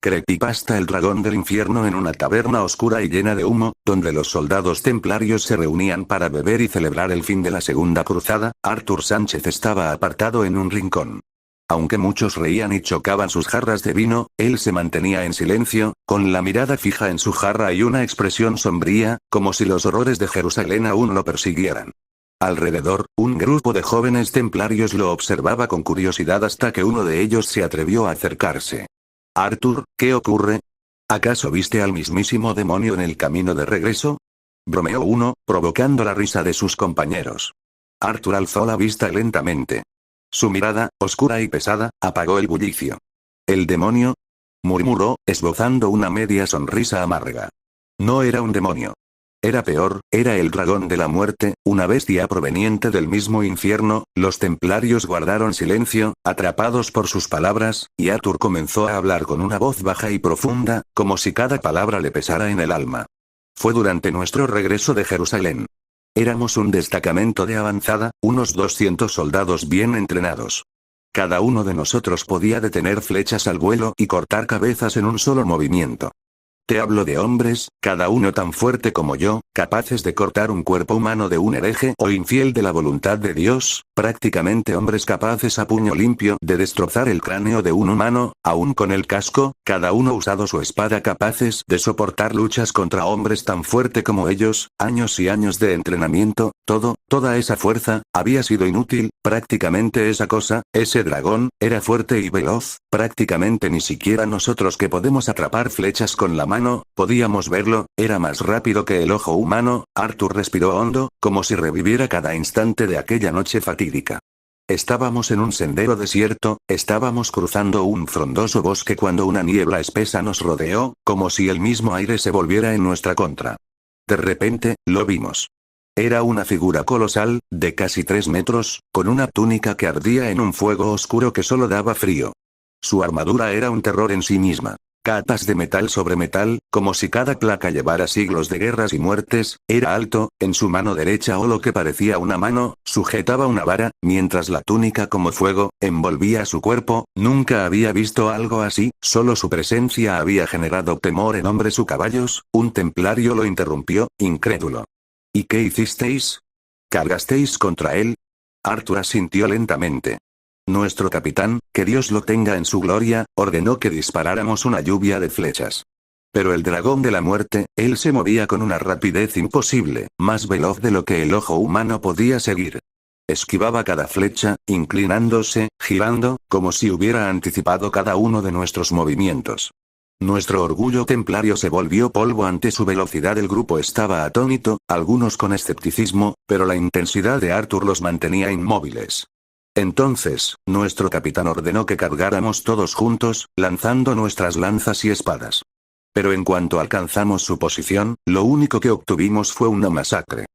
Creepypasta: el dragón del infierno. En una taberna oscura y llena de humo, donde los soldados templarios se reunían para beber y celebrar el fin de la Segunda Cruzada, Arthur Sánchez estaba apartado en un rincón. Aunque muchos reían y chocaban sus jarras de vino, él se mantenía en silencio, con la mirada fija en su jarra y una expresión sombría, como si los horrores de Jerusalén aún lo persiguieran. Alrededor, un grupo de jóvenes templarios lo observaba con curiosidad hasta que uno de ellos se atrevió a acercarse. «Arthur, ¿qué ocurre? ¿Acaso viste al mismísimo demonio en el camino de regreso?», bromeó uno, provocando la risa de sus compañeros. Arthur alzó la vista lentamente. Su mirada, oscura y pesada, apagó el bullicio. «¿El demonio?», murmuró, esbozando una media sonrisa amarga. No era un demonio. Era peor, era el dragón de la muerte, una bestia proveniente del mismo infierno. Los templarios guardaron silencio, atrapados por sus palabras, y Arthur comenzó a hablar con una voz baja y profunda, como si cada palabra le pesara en el alma. «Fue durante nuestro regreso de Jerusalén. Éramos un destacamento de avanzada, unos 200 soldados bien entrenados. Cada uno de nosotros podía detener flechas al vuelo y cortar cabezas en un solo movimiento. Te hablo de hombres, cada uno tan fuerte como yo, capaces de cortar un cuerpo humano de un hereje o infiel de la voluntad de Dios, prácticamente hombres capaces a puño limpio de destrozar el cráneo de un humano, aún con el casco, cada uno usado su espada, capaces de soportar luchas contra hombres tan fuerte como ellos, años y años de entrenamiento, toda esa fuerza, había sido inútil. Prácticamente esa cosa, ese dragón, era fuerte y veloz, prácticamente ni siquiera nosotros que podemos atrapar flechas con la mano, podíamos verlo, era más rápido que el ojo humano». Arthur respiró hondo, como si reviviera cada instante de aquella noche fatídica. Estábamos en un sendero desierto, estábamos cruzando un frondoso bosque cuando una niebla espesa nos rodeó, como si el mismo aire se volviera en nuestra contra. De repente, lo vimos. Era una figura colosal, de casi 3 metros, con una túnica que ardía en un fuego oscuro que solo daba frío. Su armadura era un terror en sí misma. Capas de metal sobre metal, como si cada placa llevara siglos de guerras y muertes. Era alto, en su mano derecha o lo que parecía una mano, sujetaba una vara, mientras la túnica como fuego, envolvía su cuerpo. Nunca había visto algo así, solo su presencia había generado temor en hombres o caballos. Un templario lo interrumpió, incrédulo. «¿Y qué hicisteis? ¿Cargasteis contra él?». Arthur asintió lentamente. «Nuestro capitán, que Dios lo tenga en su gloria, ordenó que disparáramos una lluvia de flechas. Pero el dragón de la muerte, él se movía con una rapidez imposible, más veloz de lo que el ojo humano podía seguir. Esquivaba cada flecha, inclinándose, girando, como si hubiera anticipado cada uno de nuestros movimientos. Nuestro orgullo templario se volvió polvo ante su velocidad». El grupo estaba atónito, algunos con escepticismo, pero la intensidad de Arthur los mantenía inmóviles. Entonces, nuestro capitán ordenó que cargáramos todos juntos, lanzando nuestras lanzas y espadas. Pero en cuanto alcanzamos su posición, lo único que obtuvimos fue una masacre.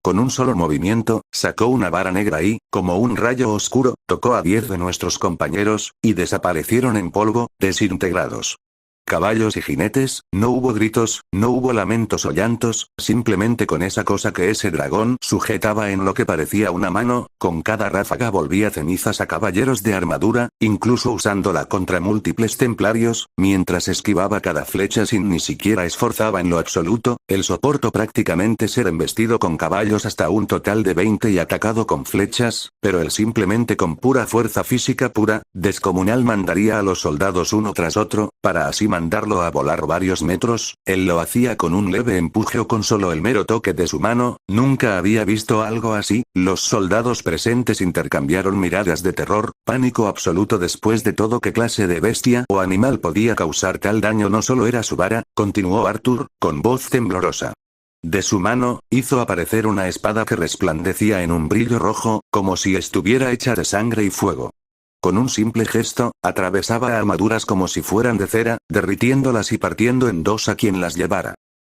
Con un solo movimiento, sacó una vara negra y, como un rayo oscuro, tocó a 10 de nuestros compañeros, y desaparecieron en polvo, desintegrados. Caballos y jinetes, no hubo gritos, no hubo lamentos o llantos, simplemente con esa cosa que ese dragón sujetaba en lo que parecía una mano, con cada ráfaga volvía cenizas a caballeros de armadura, incluso usándola contra múltiples templarios, mientras esquivaba cada flecha sin ni siquiera esforzaba en lo absoluto. El soportó prácticamente ser embestido con caballos hasta un total de 20 y atacado con flechas, pero él simplemente con pura fuerza física pura, descomunal mandaría a los soldados uno tras otro, para así mandarlo a volar varios metros. Él lo hacía con un leve empuje o con solo el mero toque de su mano. Nunca había visto algo así. Los soldados presentes intercambiaron miradas de terror, pánico absoluto. Después de todo, ¿qué clase de bestia o animal podía causar tal daño? No solo era su vara, continuó Arthur, con voz temblorosa. De su mano, hizo aparecer una espada que resplandecía en un brillo rojo, como si estuviera hecha de sangre y fuego. Con un simple gesto, atravesaba armaduras como si fueran de cera, derritiéndolas y partiendo en dos a quien las llevara.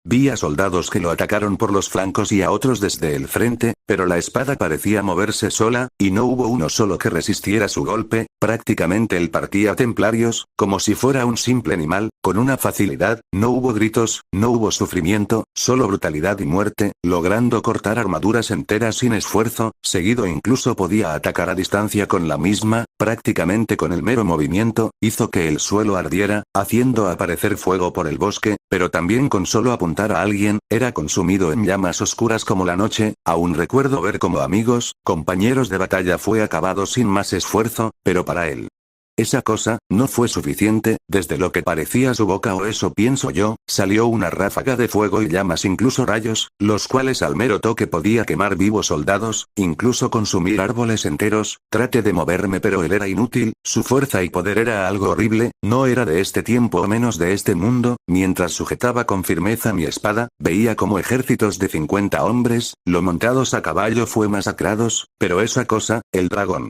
Vi a soldados que lo atacaron por los flancos y a otros desde el frente, pero la espada parecía moverse sola, y no hubo uno solo que resistiera su golpe. Prácticamente él partía templarios, como si fuera un simple animal, con una facilidad, no hubo gritos, no hubo sufrimiento, solo brutalidad y muerte, logrando cortar armaduras enteras sin esfuerzo, seguido incluso podía atacar a distancia con la misma, prácticamente con el mero movimiento, hizo que el suelo ardiera, haciendo aparecer fuego por el bosque, pero también con solo apuntar a alguien, era consumido en llamas oscuras como la noche. Aún recuerdo ver cómo amigos, compañeros de batalla fue acabado sin más esfuerzo, pero para él. Esa cosa, no fue suficiente, desde lo que parecía su boca o eso pienso yo, salió una ráfaga de fuego y llamas incluso rayos, los cuales al mero toque podía quemar vivos soldados, incluso consumir árboles enteros. Traté de moverme pero él era inútil, su fuerza y poder era algo horrible, no era de este tiempo o menos de este mundo. Mientras sujetaba con firmeza mi espada, veía como ejércitos de 50 hombres, lo montados a caballo fue masacrados, pero esa cosa, el dragón.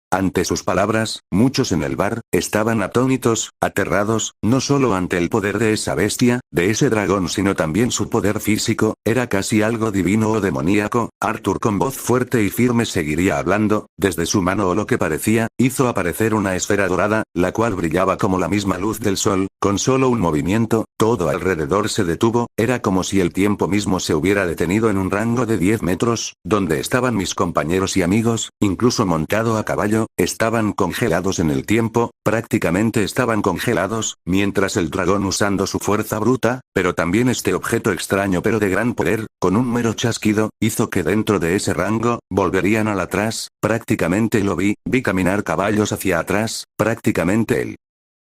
Ante sus palabras, muchos en el bar, estaban atónitos, aterrados, no solo ante el poder de esa bestia, de ese dragón sino también su poder físico, era casi algo divino o demoníaco. Arthur con voz fuerte y firme seguiría hablando, desde su mano o lo que parecía, hizo aparecer una esfera dorada, la cual brillaba como la misma luz del sol, con solo un movimiento, todo alrededor se detuvo, era como si el tiempo mismo se hubiera detenido en un rango de 10 metros, donde estaban mis compañeros y amigos, incluso montado a caballo, estaban congelados en el tiempo, prácticamente estaban congelados, mientras el dragón usando su fuerza bruta, pero también este objeto extraño pero de gran poder, con un mero chasquido, hizo que dentro de ese rango, volverían al atrás, prácticamente lo vi caminar caballos hacia atrás, prácticamente el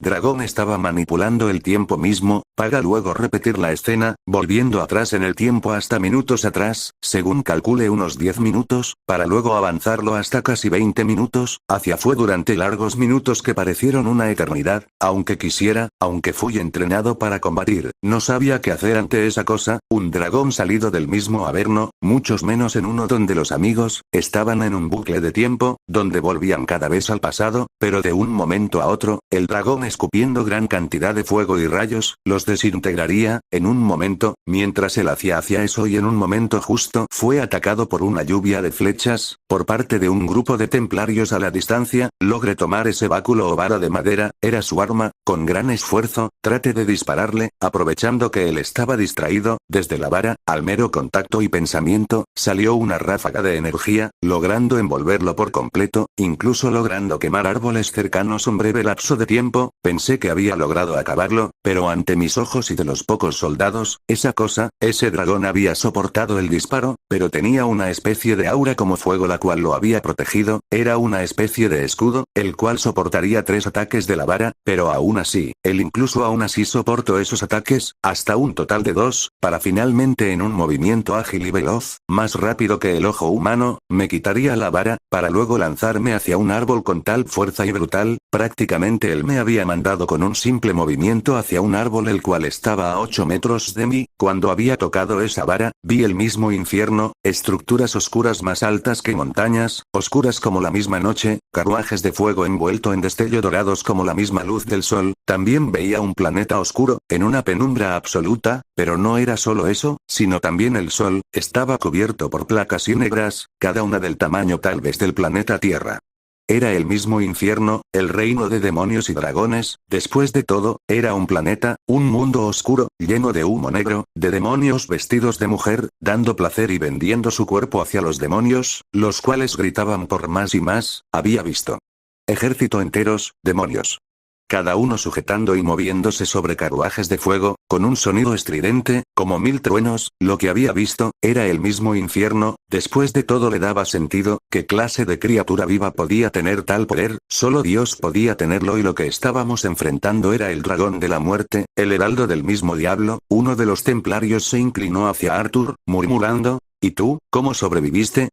dragón estaba manipulando el tiempo mismo, para luego repetir la escena, volviendo atrás en el tiempo hasta minutos atrás, según calcule unos 10 minutos, para luego avanzarlo hasta casi 20 minutos, hacia fue durante largos minutos que parecieron una eternidad, aunque quisiera, aunque fui entrenado para combatir, no sabía qué hacer ante esa cosa, un dragón salido del mismo averno, muchos menos en uno donde los amigos, estaban en un bucle de tiempo, donde volvían cada vez al pasado, pero de un momento a otro, el dragón escupiendo gran cantidad de fuego y rayos, los desintegraría, en un momento, mientras él hacía hacia eso y en un momento justo fue atacado por una lluvia de flechas, por parte de un grupo de templarios a la distancia, logré tomar ese báculo o vara de madera, era su arma, con gran esfuerzo, traté de dispararle, aprovechando que él estaba distraído, desde la vara, al mero contacto y pensamiento, salió una ráfaga de energía, logrando envolverlo por completo, incluso logrando quemar árboles cercanos un breve lapso de tiempo. Pensé que había logrado acabarlo, pero ante mis ojos y de los pocos soldados, esa cosa, ese dragón había soportado el disparo, pero tenía una especie de aura como fuego la cual lo había protegido, era una especie de escudo, el cual soportaría 3 ataques de la vara, pero aún así, él incluso aún así soportó esos ataques, hasta un total de 2, para finalmente en un movimiento ágil y veloz, más rápido que el ojo humano, me quitaría la vara, para luego lanzarme hacia un árbol con tal fuerza y brutal, prácticamente él me había mandado con un simple movimiento hacia un árbol el cual estaba a 8 metros de mí. Cuando había tocado esa vara, vi el mismo infierno, estructuras oscuras más altas que montañas, oscuras como la misma noche, carruajes de fuego envuelto en destello dorados como la misma luz del sol, también veía un planeta oscuro, en una penumbra absoluta, pero no era solo eso, sino también el sol, estaba cubierto por placas y negras, cada una del tamaño tal vez del planeta Tierra. Era el mismo infierno, el reino de demonios y dragones, después de todo, era un planeta, un mundo oscuro, lleno de humo negro, de demonios vestidos de mujer, dando placer y vendiendo su cuerpo hacia los demonios, los cuales gritaban por más y más. Había visto ejército enteros, demonios. Cada uno sujetando y moviéndose sobre carruajes de fuego, con un sonido estridente, como 1000 truenos. Lo que había visto, era el mismo infierno. Después de todo le daba sentido, ¿qué clase de criatura viva podía tener tal poder? Solo Dios podía tenerlo y lo que estábamos enfrentando era el dragón de la muerte, el heraldo del mismo diablo. Uno de los templarios se inclinó hacia Arthur, murmurando, ¿y tú, cómo sobreviviste?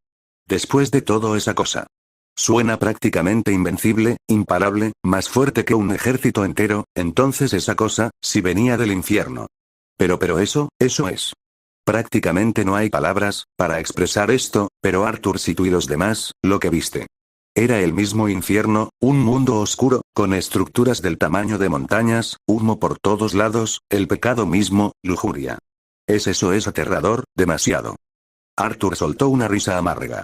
Después de todo esa cosa. Suena prácticamente invencible, imparable, más fuerte que un ejército entero, entonces esa cosa, si venía del infierno. Pero eso es. Prácticamente no hay palabras, para expresar esto, pero Arthur, si tú y los demás, lo que viste. Era el mismo infierno, un mundo oscuro, con estructuras del tamaño de montañas, humo por todos lados, el pecado mismo, lujuria. Eso es aterrador, demasiado. Arthur soltó una risa amarga.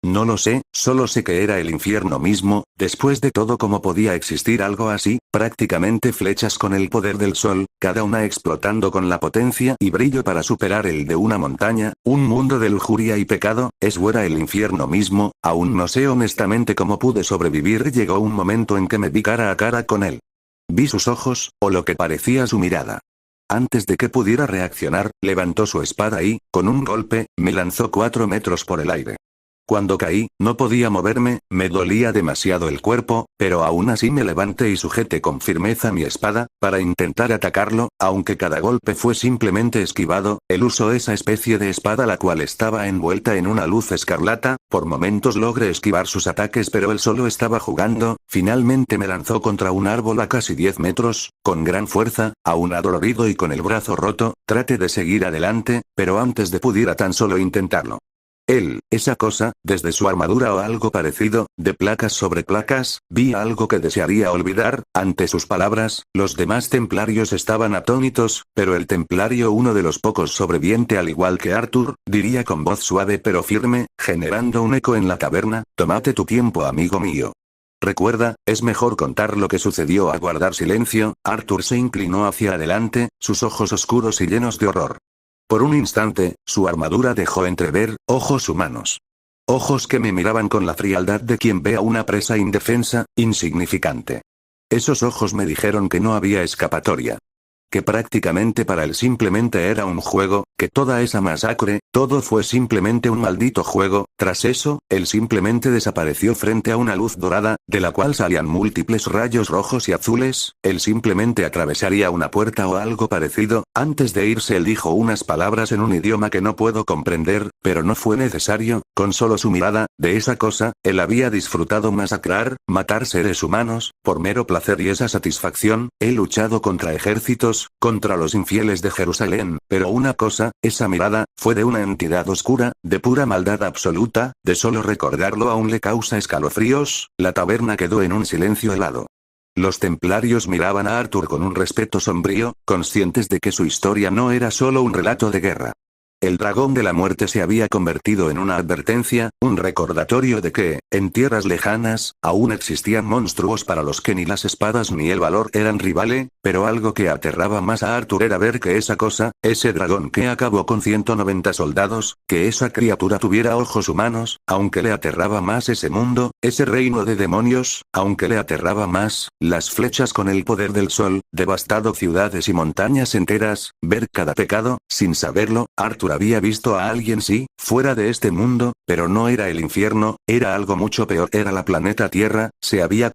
No lo sé, solo sé que era el infierno mismo. Después de todo, ¿cómo podía existir algo así? Prácticamente flechas con el poder del sol, cada una explotando con la potencia y brillo para superar el de una montaña, un mundo de lujuria y pecado. ¿Eso era el infierno mismo? Aún no sé honestamente cómo pude sobrevivir. Llegó un momento en que me vi cara a cara con él. Vi sus ojos, o lo que parecía su mirada. Antes de que pudiera reaccionar, levantó su espada y, con un golpe, me lanzó 4 metros por el aire. Cuando caí, no podía moverme, me dolía demasiado el cuerpo, pero aún así me levanté y sujeté con firmeza mi espada, para intentar atacarlo, aunque cada golpe fue simplemente esquivado. Él usó esa especie de espada la cual estaba envuelta en una luz escarlata. Por momentos logré esquivar sus ataques, pero él solo estaba jugando. Finalmente me lanzó contra un árbol a casi 10 metros, con gran fuerza, aún adolorido y con el brazo roto. Traté de seguir adelante, pero antes de pudiera tan solo intentarlo. Esa cosa, desde su armadura o algo parecido, de placas sobre placas, vi algo que desearía olvidar. Ante sus palabras, los demás templarios estaban atónitos, pero el templario, uno de los pocos sobreviviente al igual que Arthur, diría con voz suave pero firme, generando un eco en la taberna: tómate tu tiempo, amigo mío. Recuerda, es mejor contar lo que sucedió a guardar silencio. Arthur se inclinó hacia adelante, sus ojos oscuros y llenos de horror. Por un instante, su armadura dejó entrever ojos humanos. Ojos que me miraban con la frialdad de quien ve a una presa indefensa, insignificante. Esos ojos me dijeron que no había escapatoria. Que prácticamente para él simplemente era un juego, que toda esa masacre, todo fue simplemente un maldito juego. Tras eso, él simplemente desapareció frente a una luz dorada, de la cual salían múltiples rayos rojos y azules. Él simplemente atravesaría una puerta o algo parecido. Antes de irse, él dijo unas palabras en un idioma que no puedo comprender, pero no fue necesario. Con solo su mirada, de esa cosa, él había disfrutado masacrar, matar seres humanos, por mero placer y esa satisfacción. He luchado contra ejércitos, contra los infieles de Jerusalén, pero una cosa, esa mirada, fue de una entidad oscura, de pura maldad absoluta. De solo recordarlo aún le causa escalofríos. La taberna quedó en un silencio helado. Los templarios miraban a Arthur con un respeto sombrío, conscientes de que su historia no era solo un relato de guerra. El dragón de la muerte se había convertido en una advertencia, un recordatorio de que, en tierras lejanas, aún existían monstruos para los que ni las espadas ni el valor eran rivales, pero algo que aterraba más a Arthur era ver que esa cosa, ese dragón que acabó con 190 soldados, que esa criatura tuviera ojos humanos, aunque le aterraba más ese mundo, ese reino de demonios, aunque le aterraba más, las flechas con el poder del sol, devastado ciudades y montañas enteras, ver cada pecado, sin saberlo. Arthur había visto a alguien sí, fuera de este mundo, pero no era el infierno, era algo mucho peor, era la planeta Tierra. Se había